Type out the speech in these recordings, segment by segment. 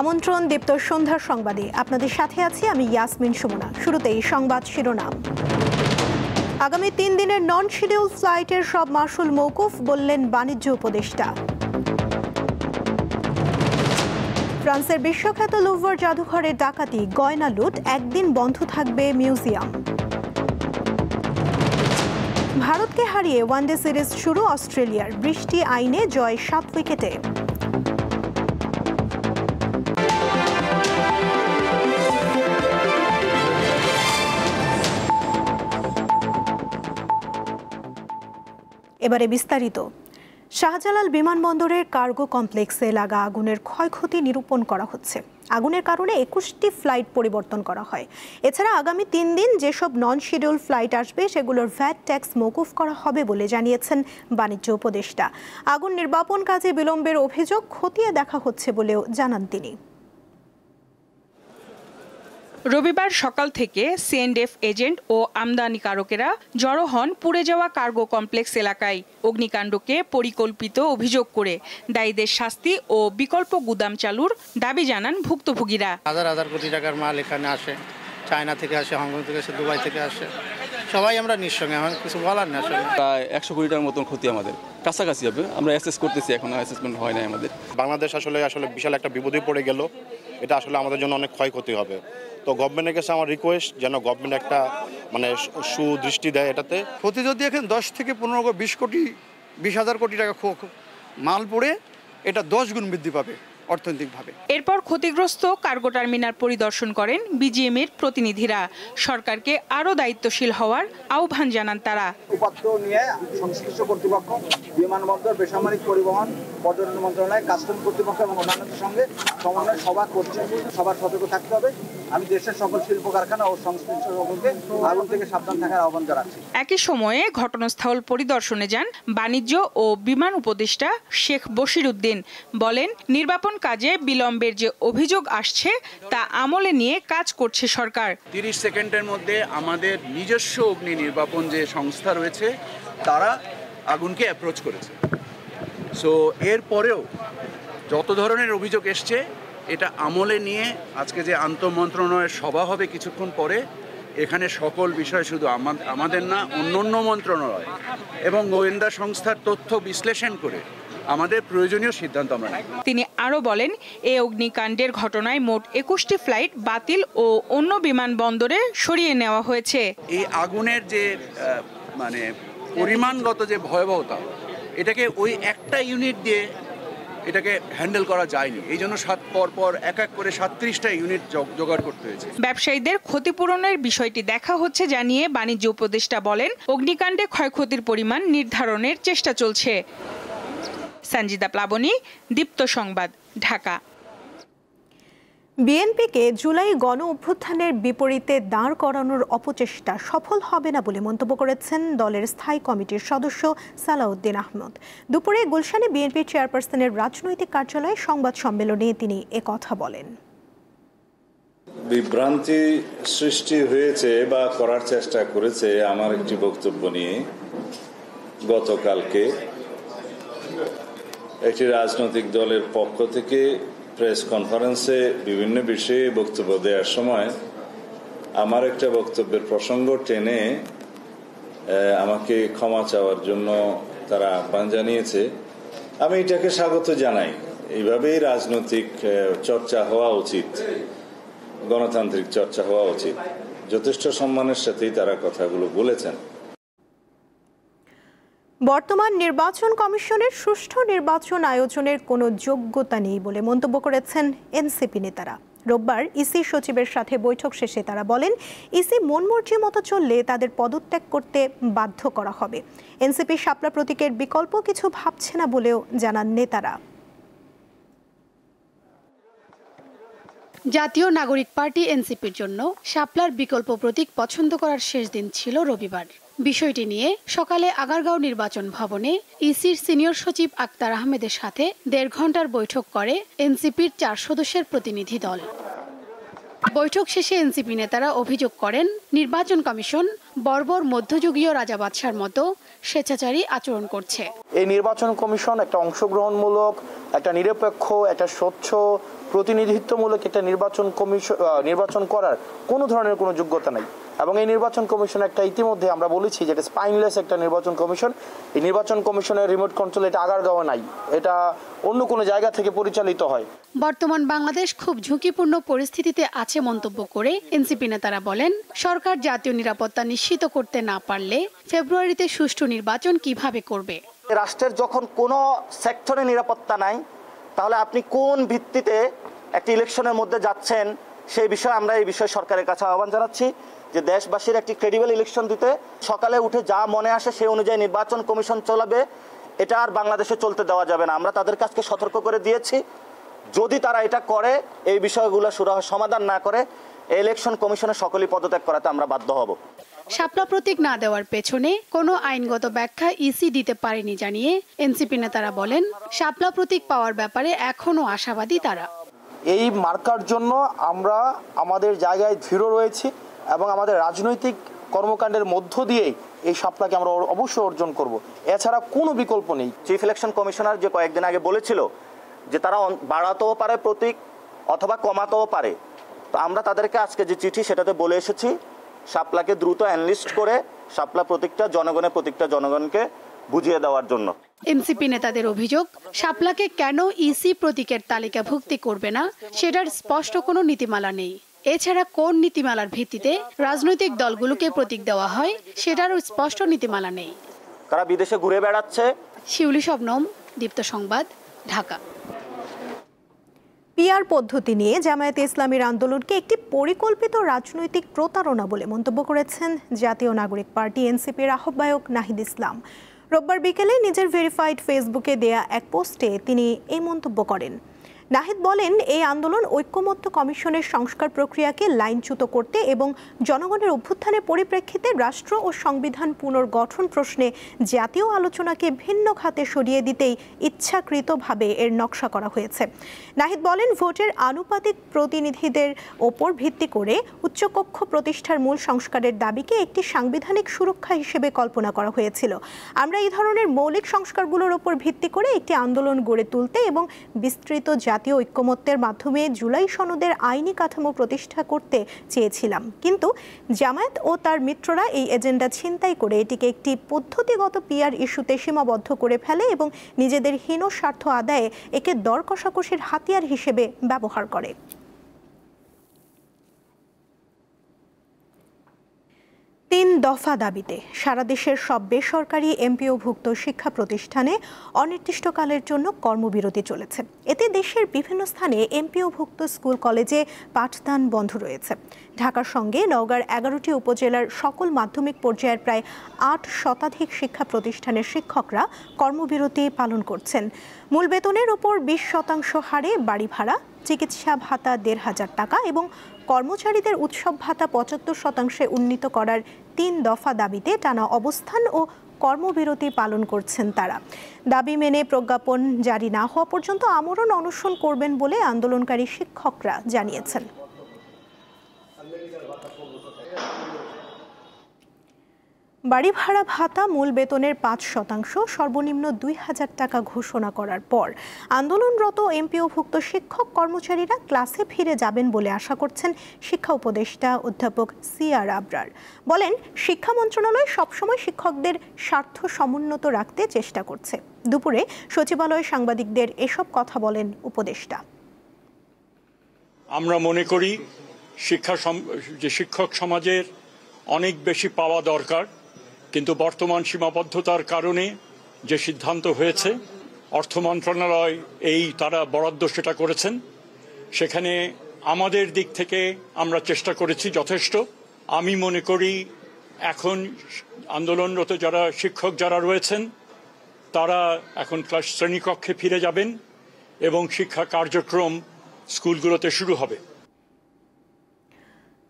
আমন্ত্রণ দীপ্ত সন্ধ্যার সংবাদে আপনাদের সাথে আছি আমি ইয়াসমিন সুমনা। শুরুতেই সংবাদ শিরোনাম। আগামী 3 দিনের নন শিডিউল ফ্লাইটের সব মাশুল মওকুফ বললেন বাণিজ্য উপদেষ্টা। ফ্রান্সের বিশ্বখ্যাত লুভর জাদুঘরে ডাকাতি, গয়না লুট, একদিন বন্ধ থাকবে মিউজিয়াম। ভারতকে হারিয়ে ওয়ানডে সিরিজ শুরু অস্ট্রেলিয়ার, বৃষ্টি আইনে জয় 7 উইকেটে। এবারে বিস্তারিত। শাহজালাল বিমানবন্দরের কার্গো কমপ্লেক্সে লাগা আগুনের ক্ষয়ক্ষতি নিরূপণ করা হচ্ছে। আগুনের কারণে 21টি ফ্লাইট পরিবর্তন করা হয়। এছাড়া আগামী 3 দিন যেসব নন শিডিউল ফ্লাইট আসবে সেগুলোর ভ্যাট ট্যাক্স মওকুফ করা হবে বলে জানিয়েছেন বাণিজ্য উপদেষ্টা। আগুন নির্বাপন কাজে বিলম্বের অভিযোগ খতিয়ে দেখা হচ্ছে বলেও জানান তিনি। রবিবার সকাল থেকে সিএনডিএফ এজেন্ট ও আমদানিকারকেরা জড়ো হন পুড়ে যাওয়া কার্গো কমপ্লেক্স এলাকায়। অগ্নিকাণ্ডকে পরিকল্পিত অভিযোগ করে দায়ীদের শাস্তি ও বিকল্প গুদাম চালুর দাবি জানান ভুক্তভোগীরা। হাজার হাজার কোটি টাকার মাল এখানে আসে, চায়না থেকে আসে, হংকং থেকে আসে, দুবাই থেকে আসে, সবাই আমরা নিঃসঙ্গে, আমার কিছু বলার না। আসলে প্রায় 100 কোটি টাকার মতন ক্ষতি আমাদের কাছাকাছি হবে। আমরা অ্যাসেস করতেছি, এখন অ্যাসেসমেন্ট হয় নাই আমাদের। বাংলাদেশ আসলে বিশাল একটা বিপদে পড়ে গেল। এটা আসলে আমাদের জন্য অনেক ক্ষয়ক্ষতি হবে। তো গভর্নমেন্টের কাছে আমার রিকোয়েস্ট যেন গভর্নমেন্ট একটা সুদৃষ্টি দেয় এটাতে। ক্ষতি যদি এখন 10 থেকে 20 হাজার কোটি টাকা মাল পড়ে, এটা 10 গুণ বৃদ্ধি পাবে অর্থনৈতিকভাবে। এরপর ক্ষতিগ্রস্ত কার্গো টার্মিনাল পরিদর্শন করেন বিজিএমএর প্রতিনিধিরা। সরকারকে আরও দায়িত্বশীল হওয়ার আহ্বান জানান তারা। উপাত্ত নিয়ে সংশ্লিষ্ট কর্তৃপক্ষ, বিমানবন্দর, বেসামরিক পরিবহন, পর্যটন মন্ত্রণালয়, কাস্টম কর্তৃপক্ষ এবং অন্যান্যদের সঙ্গে সমন্বয় সভা করছে। সবার সতর্ক থাকতে হবে। আমি দেশের সকল শিল্প কারখানা ও সংশ্লিষ্ট সকলকে আগুন থেকে সাবধান থাকার আহ্বান জানাচ্ছি। একই সময়ে ঘটনাস্থল পরিদর্শনে যান বাণিজ্য ও বিমান উপদেষ্টা শেখ বশির উদ্দিন। বলেন, নির্বাপন কাজে বিলম্বের যে অভিযোগ আসছে তা আমলে নিয়ে কাজ করছে সরকার। 30 সেকেন্ডের মধ্যে আমাদের নিজস্ব অগ্নি নির্বাপন যে সংস্থা রয়েছে তারা আগুনকে অ্যাপ্রোচ করেছে। সো এরপরেও যত ধরনের অভিযোগ এসছে এটা আমলে নিয়ে আজকে যে আন্তঃমন্ত্রণালয়ের সভা হবে কিছুক্ষণ পরে, এখানে সকল বিষয় শুধু আমাদের না, অন্য মন্ত্রণালয় এবং গোয়েন্দা সংস্থার তথ্য বিশ্লেষণ করে আমাদের প্রয়োজনীয় সিদ্ধান্ত আমরা নেব। তিনি আরও বলেন, এই অগ্নিকাণ্ডের ঘটনায় মোট 21টি ফ্লাইট বাতিল ও অন্য বিমানবন্দরে সরিয়ে নেওয়া হয়েছে। এই আগুনের যে পরিমাণগত যে ভয়াবহতা, এটাকে ওই একটা ইউনিট দিয়ে এটাকে হ্যান্ডেল করা যায়নি। এই জন্য পর এক এক করে 37টা ইউনিট জোগাড় করতে হয়েছে। ব্যবসায়ীদের ক্ষতিপূরণের বিষয়টি দেখা হচ্ছে জানিয়ে বাণিজ্য উপদেষ্টা বলেন, অগ্নিকাণ্ডে ক্ষয়ক্ষতির পরিমাণ নির্ধারণের চেষ্টা চলছে। সঞ্জিদা প্লাবনী, দীপ্ত সংবাদ, ঢাকা। বিএনপিকে জুলাই গণ অভ্যুত্থানের বিপরীতে দাঁড় করানোর অপচেষ্টা সফল হবে না বলে মন্তব্য করেছেন দলের স্থায়ী কমিটির সদস্য সালাউদ্দিন আহমদ। দুপুরে গুলশানে বিএনপি চেয়ারপারসনের রাজনৈতিক কার্যালয়ে সংবাদ সম্মেলনে তিনি একথা বলেন। বিভ্রান্তি সৃষ্টি হয়েছে বা করার চেষ্টা করেছে আমার একটি বক্তব্য নিয়ে। গতকালকে একটি রাজনৈতিক দলের পক্ষ থেকে প্রেস কনফারেন্সে বিভিন্ন বিষয়ে বক্তব্য দেওয়ার সময় আমার একটা বক্তব্যের প্রসঙ্গ টেনে আমাকে ক্ষমা চাওয়ার জন্য তারা আহ্বান জানিয়েছে। আমি এটাকে স্বাগত জানাই। এইভাবেই রাজনৈতিক চর্চা হওয়া উচিত, গণতান্ত্রিক চর্চা হওয়া উচিত। যথেষ্ট সম্মানের সাথেই তারা কথাগুলো বলেছেন। বর্তমান নির্বাচন কমিশনের সুষ্ঠু নির্বাচন আয়োজনের কোনো যোগ্যতা নেই বলে মন্তব্য করেছেন এনসিপি নেতারা। রোববার ইসি সচিবের সাথে বৈঠক শেষে তারা বলেন, ইসি মন মর্জি মতো চললে তাদের পদত্যাগ করতে বাধ্য করা হবে। এনসিপি শাপলা প্রতীকের বিকল্প কিছু ভাবছে না বলেও জানান নেতারা। জাতীয় নাগরিক পার্টি এনসিপির জন্য শাপলার বিকল্প প্রতীক পছন্দ করার শেষ দিন ছিল রবিবার। বিষয়টি নিয়ে সকালে আগারগাঁও নির্বাচন ভবনে ইসির সিনিয়র সচিব আক্তার আহমেদের সাথে 1.5 ঘন্টার বৈঠক করে এনসিপির 4 সদস্যের প্রতিনিধি দল। বৈঠক শেষে এনসিপি নেতারা অভিযোগ করেন নির্বাচন কমিশন বর্বর মধ্যযুগীয় রাজা বাদশার মতো স্বেচ্ছাচারী আচরণ করছে। এই নির্বাচন কমিশন একটা অংশগ্রহণমূলক, একটা নিরপেক্ষ, একটা স্বচ্ছ, প্রতিনিধিত্বমূলক একটা নির্বাচন করার কোনো ধরনের কোনো যোগ্যতা নাই। এবং এই নির্বাচন কমিশন একটা ইতিমধ্যে আমরা বলেছি যে এটা স্পাইনলেস একটা নির্বাচন কমিশন। এই নির্বাচন কমিশনের রিমোট কন্ট্রোল এটা আগারগাঁও নাই, এটা অন্য কোনো জায়গা থেকে পরিচালিত হয়। বর্তমান বাংলাদেশ খুব ঝুঁকিপূর্ণ পরিস্থিতিতে আছে মন্তব্য করে এনসিপি নেতারা বলেন, সরকার জাতীয় নিরাপত্তা নিশ্চিত করতে না পারলে ফেব্রুয়ারিতে সুষ্ঠু নির্বাচন কিভাবে করবে? রাষ্ট্রের যখন কোনো সেক্টরে নিরাপত্তা নাই, তাহলে আপনি কোন ভিত্তিতে একটি ইলেকশনের মধ্যে যাচ্ছেন সেই বিষয়ে আমরা এই বিষয়ে সরকারের কাছে আহ্বান জানাচ্ছি যে দেশবাসীর একটি ক্রেডিবল ইলেকশন দিতে, সকালে উঠে যা মনে আসে সেই অনুযায়ী নির্বাচন কমিশন চলাবে, এটা আর বাংলাদেশে চলতে দেওয়া যাবে না। আমরা তাদের কাছে সতর্ক করে দিয়েছি, যদি তারা এটা করে, এই বিষয়গুলো সুরাহ সমাধান না করে, ইলেকশন কমিশনের সকলেই পদত্যাগ করাতে আমরা বাধ্য হব। শাপলা প্রতীক না দেওয়ার পেছনে কোনো আইনগত ব্যাখ্যা ইসি দিতে পারেনি জানিয়ে এনসিপি নেতারা বলেন, শাপলা প্রতীক পাওয়ার ব্যাপারে এখনো আশাবাদী তারা। এই মার্কার জন্য আমরা আমাদের জায়গায় দৃঢ় রয়েছি এবং আমাদের রাজনৈতিক কর্মকাণ্ডের মধ্য দিয়েই এই শাপলাকে আমরা অবশ্যই অর্জন করব। এছাড়া কোনো বিকল্প নেই। চিফ ইলেকশন কমিশনার যে কয়েকদিন আগে বলেছিল যে তারা বাড়াতেও পারে প্রতীক অথবা কমাতেও পারে, তো আমরা তাদেরকে আজকে যে চিঠি সেটাতে বলে এসেছি শাপলাকে দ্রুত অ্যানলিস্ট করে শাপলা প্রতীকটা জনগণকে বুঝিয়ে দেওয়ার জন্য। এনসিপি নেতাদের অভিযোগ, শাপলাকে কেন ইসি প্রতীকের তালিকাভুক্তি করবে না সেটার স্পষ্ট কোনো নীতিমালা নেই। এছাড়া কোন নীতিমালার ভিত্তিতে রাজনৈতিক দলগুলোকে প্রতীক দেওয়া হয় সেটারও স্পষ্ট নীতিমালা নেই। তারা বিদেশে ঘুরে বেড়াচ্ছে। শিউলি শবনম, দীপ্ত সংবাদ, ঢাকা। পিআর পদ্ধতি নিয়ে জামায়াতে ইসলামীর আন্দোলনকে একটি পরিকল্পিত রাজনৈতিক প্রতারণা বলে মন্তব্য করেছেন জাতীয় নাগরিক পার্টি এনসিপির আহ্বায়ক নাহিদ ইসলাম। রোববার বিকেলে নিজের ভেরিফাইড ফেসবুকে দেয়া এক পোস্টে তিনি এই মন্তব্য করেন। নাহিদ বলেন, এই আন্দোলন ঐক্যমত্য কমিশনের সংস্কার প্রক্রিয়াকে লাইনচ্যুত করতে এবং জনগণের অভ্যুত্থানের পরিপ্রেক্ষিতে রাষ্ট্র ও সংবিধান পুনর্গঠন প্রশ্নে জাতীয় আলোচনাকে ভিন্ন খাতে সরিয়ে দিতেই ইচ্ছাকৃতভাবে এর নকশা করা হয়েছে। নাহিদ বলেন, ভোটের আনুপাতিক প্রতিনিধিদের ওপর ভিত্তি করে উচ্চকক্ষ প্রতিষ্ঠার মূল সংস্কারের দাবিকে একটি সাংবিধানিক সুরক্ষা হিসেবে কল্পনা করা হয়েছিল। আমরা এই ধরনের মৌলিক সংস্কারগুলোর ওপর ভিত্তি করে একটি আন্দোলন গড়ে তুলতে এবং বিস্তৃত জাতীয় ঐক্যমত্যের মাধ্যমে জুলাই সনদের আইনি কাঠামো প্রতিষ্ঠা করতে চেয়েছিলাম, কিন্তু জামায়াত ও তার মিত্ররা এই এজেন্ডা ছিনতাই করে এটিকে একটি পদ্ধতিগত পিআর ইস্যুতে সীমাবদ্ধ করে ফেলে এবং নিজেদের হীন স্বার্থ আদায়ে একে দর কষাকষির হাতিয়ার হিসেবে ব্যবহার করে। 3 দফা দাবিতে সারা দেশের সব বেসরকারি এমপিওভুক্ত শিক্ষা প্রতিষ্ঠানে অনির্দিষ্টকালের জন্য কর্মবিরতি চলেছে। এতে দেশের বিভিন্ন স্থানে এমপিওভুক্ত স্কুল কলেজে পাঠদান বন্ধ রয়েছে। ঢাকার সঙ্গে নওগাঁর 11টি উপজেলার সকল মাধ্যমিক পর্যায়ের প্রায় 8 শতাধিক শিক্ষা প্রতিষ্ঠানের শিক্ষকরা কর্মবিরতি পালন করছেন। মূল বেতনের ওপর 20% হারে বাড়ি ভাড়া, চিকিৎসা ভাতা 1,500 টাকা এবং কর্মচারীদের উৎসব ভাতা 75% উন্নীত করার 3 দফা দাবিতে টানা অবস্থান ও কর্মবিরতি পালন করছেন তারা। দাবি মেনে প্রজ্ঞাপন জারি না হওয়া পর্যন্ত আমরণ অনশন করবেন বলে আন্দোলনকারী শিক্ষকরা জানিয়েছেন। বাড়ি ভাড়া ভাতা মূল বেতনের 5%, সর্বনিম্ন 2,000 টাকা ঘোষণা করার পর আন্দোলনরত এমপিওভুক্ত শিক্ষক কর্মচারীরা ক্লাসে ফিরে যাবেন বলে আশা করছেন শিক্ষা উপদেষ্টা অধ্যাপক CR আবরার। বলেন, শিক্ষা মন্ত্রণালয় সবসময় শিক্ষকদের স্বার্থ সমুন্নত রাখতে চেষ্টা করছে। দুপুরে সচিবালয়ে সাংবাদিকদের এসব কথা বলেন উপদেষ্টা। আমরা মনে করি শিক্ষক সমাজের অনেক বেশি পাওয়া দরকার, কিন্তু বর্তমান সীমাবদ্ধতার কারণে যে সিদ্ধান্ত হয়েছে, অর্থ মন্ত্রণালয় তারা বরাদ্দ সেটা করেছেন, সেখানে আমাদের দিক থেকে আমরা চেষ্টা করেছি যথেষ্ট। আমি মনে করি এখন আন্দোলনরত শিক্ষক যারা রয়েছেন তারা এখন শ্রেণীকক্ষে ফিরে যাবেন এবং শিক্ষা কার্যক্রম স্কুলগুলোতে শুরু হবে।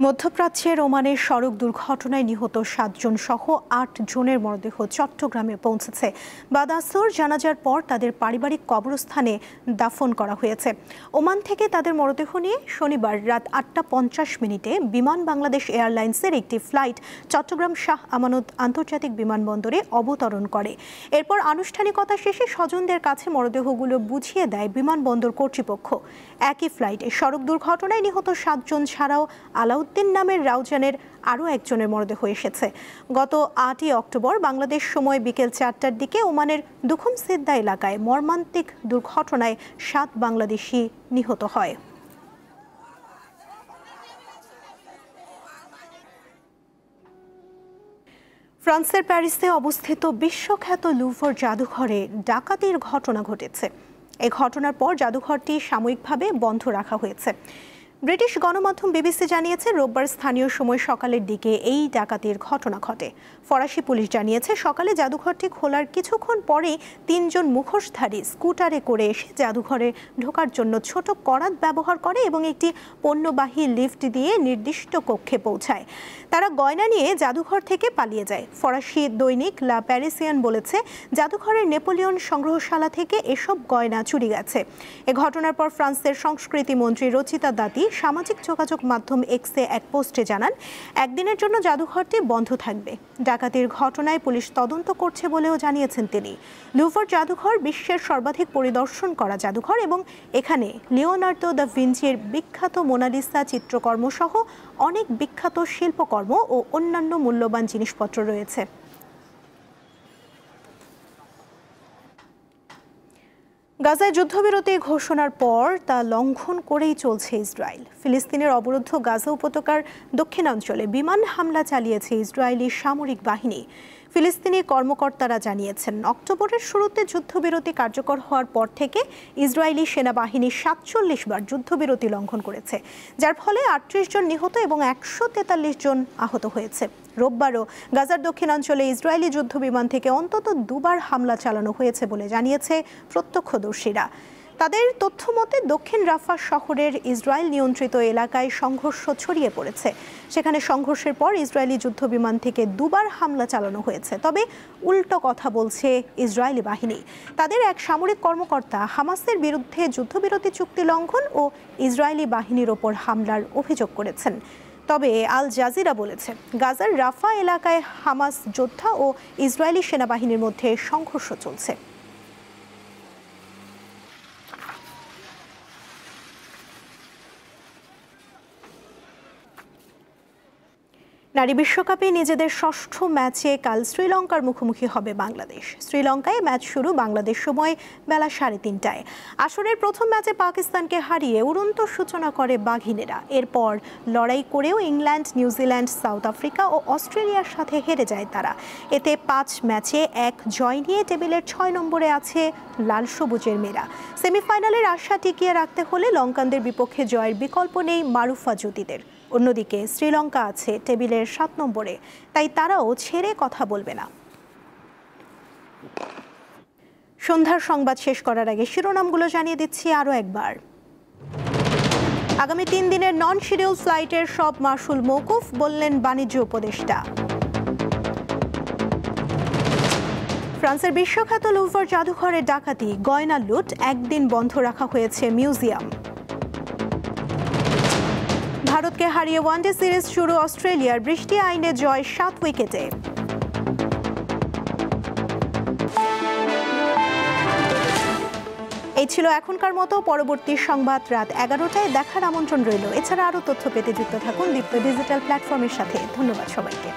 মধ্যপ্রাচ্যের ওমানের সড়ক দুর্ঘটনায় নিহত 7 জন সহ 8 জনের মরদেহ চট্টগ্রামে পৌঁছেছে। বাদ আসর জানাজার পর তাদের পারিবারিক কবরস্থানে দাফন করা হয়েছে। ওমান থেকে তাদের মরদেহ নিয়ে শনিবার রাত 8:50 বিমান বাংলাদেশ এয়ারলাইন্সের একটি ফ্লাইট চট্টগ্রাম শাহ আমানত আন্তর্জাতিক বিমানবন্দরে অবতরণ করে। এরপর আনুষ্ঠানিকতা শেষে স্বজনদের কাছে মরদেহগুলো বুঝিয়ে দেয় বিমানবন্দর কর্তৃপক্ষ। একই ফ্লাইটে সড়ক দুর্ঘটনায় নিহত 7 জন ছাড়াও আলাউদ্দিন নামের রাউজানের আরও একজনের মরদেহ এসেছে। গত 8 অক্টোবর বাংলাদেশ সময় বিকেল 4টার দিকে ওমানের দুখুম সিদ্দা এলাকায় মর্মান্তিক দুর্ঘটনায় 7 বাংলাদেশি নিহত হয়। ফ্রান্সের প্যারিসে অবস্থিত বিশ্বখ্যাত লুভর জাদুঘরে ডাকাতির ঘটনা ঘটেছে। এই ঘটনার পর জাদুঘরটি সাময়িকভাবে বন্ধ রাখা হয়েছে। ব্রিটিশ গণমাধ্যম বিবিসি জানিয়েছে রোববার স্থানীয় সময় সকালের দিকে এই ডাকাতির ঘটনা ঘটে। ফরাসি পুলিশ জানিয়েছে সকালে জাদুঘরটি খোলার কিছুক্ষণ পরেই 3 জন মুখোশধারী স্কুটারে করে এসে জাদুঘরে ঢোকার জন্য ছোট করাত ব্যবহার করে এবং একটি পণ্যবাহী লিফট দিয়ে নির্দিষ্ট কক্ষে পৌঁছায়। তারা গয়না নিয়ে জাদুঘর থেকে পালিয়ে যায়। ফরাসি দৈনিক লা প্যারিসিয়ান বলেছে জাদুঘরের নেপোলিয়ন সংগ্রহশালা থেকে এসব গয়না চুরি গেছে। এ ঘটনার পর ফ্রান্সের সংস্কৃতি মন্ত্রী রচিতা দাতি সামাজিক যোগাযোগ মাধ্যম এক্সে এক পোস্টে জানান একদিনের জন্য জাদুঘরটি বন্ধ থাকবে। ডাকাতির ঘটনায় পুলিশ তদন্ত করছে বলেও জানিয়েছেন তিনি। লুভর জাদুঘর বিশ্বের সর্বাধিক পরিদর্শন করা জাদুঘর এবং এখানে লিওনার্দো দা ভিঞ্চির বিখ্যাত মোনালিসা চিত্রকর্ম সহ অনেক বিখ্যাত শিল্পকর্ম ও অন্যান্য মূল্যবান জিনিসপত্র রয়েছে। গাজায় যুদ্ধবিরতি ঘোষণার পর তা লঙ্ঘন করেই চলছে ইসরায়েল। ফিলিস্তিনের অবরুদ্ধ গাজা উপত্যকার দক্ষিণাঞ্চলে বিমান হামলা চালিয়েছে ইসরায়েলি সামরিক বাহিনী। ফিলিস্তিনি কর্মকর্তারা জানিয়েছেন অক্টোবরের শুরুতে যুদ্ধবিরতি কার্যকর হওয়ার পর থেকে ইসরায়েলি সেনাবাহিনী 47 বার যুদ্ধবিরতি লঙ্ঘন করেছে, যার ফলে 38 জন নিহত এবং 143 জন আহত হয়েছে। রোববারও গাজার দক্ষিণাঞ্চলে ইসরায়েলি যুদ্ধবিমান থেকে অন্তত 2 বার হামলা চালানো হয়েছে বলে জানিয়েছে প্রত্যক্ষদর্শীরা। তাদের তথ্য মতে দক্ষিণ রাফা শহরের ইসরায়েল নিয়ন্ত্রিত এলাকায় সংঘর্ষ ছড়িয়ে পড়েছে। সেখানে সংঘর্ষের পর ইসরায়েলি যুদ্ধবিমান থেকে 2 বার হামলা চালানো হয়েছে। তবে উল্টো কথা বলছে ইসরায়েলি বাহিনী। তাদের এক সামরিক কর্মকর্তা হামাসের বিরুদ্ধে যুদ্ধবিরতি চুক্তি লঙ্ঘন ও ইসরায়েলি বাহিনীর ওপর হামলার অভিযোগ করেছেন। তবে আল জাজিরা বলেছে গাজার রাফা এলাকায় হামাস যোদ্ধা ও ইসরায়েলি সেনাবাহিনীর মধ্যে সংঘর্ষ চলছে। নারী বিশ্বকাপে নিজেদের ষষ্ঠ ম্যাচে কাল শ্রীলঙ্কার মুখোমুখি হবে বাংলাদেশ। শ্রীলঙ্কায় ম্যাচ শুরু বাংলাদেশ সময় বেলা 3:30টায়। আসরের প্রথম ম্যাচে পাকিস্তানকে হারিয়ে উড়ন্ত সূচনা করে বাঘিনেরা। এরপর লড়াই করেও ইংল্যান্ড, নিউজিল্যান্ড, সাউথ আফ্রিকা ও অস্ট্রেলিয়ার সাথে হেরে যায় তারা। এতে 5 ম্যাচে 1 জয় নিয়ে টেবিলের 6 নম্বরে আছে লাল সবুজের মেয়েরা। সেমিফাইনালের আশা টিকিয়ে রাখতে হলে লঙ্কানদের বিপক্ষে জয়ের বিকল্প নেই মারুফা জ্যোতিদের। অন্যদিকে শ্রীলঙ্কা আছে টেবিলের 7 নম্বরে, তাই তারাও ছেড়ে কথা বলবে না। সন্ধ্যার সংবাদ শেষ করার আগে শিরোনামগুলো জানিয়ে দিচ্ছি আরও একবার। আগামী 3 দিনের নন শিডিউল ফ্লাইটের সব মাশুল মওকুফ, বললেন বাণিজ্য উপদেষ্টা। ফ্রান্সের বিশ্বখ্যাত লুভর জাদুঘরে ডাকাতি, গয়না লুট, একদিন বন্ধ রাখা হয়েছে মিউজিয়াম। ভারতকে হারিয়ে ওয়ানডে সিরিজ শুরু অস্ট্রেলিয়ার, বৃষ্টি আইনে জয় 7 উইকেটে। এই ছিল এখনকার মতো। পরবর্তী সংবাদ রাত 11টায় দেখার আমন্ত্রণ রইল। এছাড়া আরও তথ্য পেতে যুক্ত থাকুন দীপ্ত ডিজিটাল প্ল্যাটফর্মের সাথে। ধন্যবাদ সবাইকে।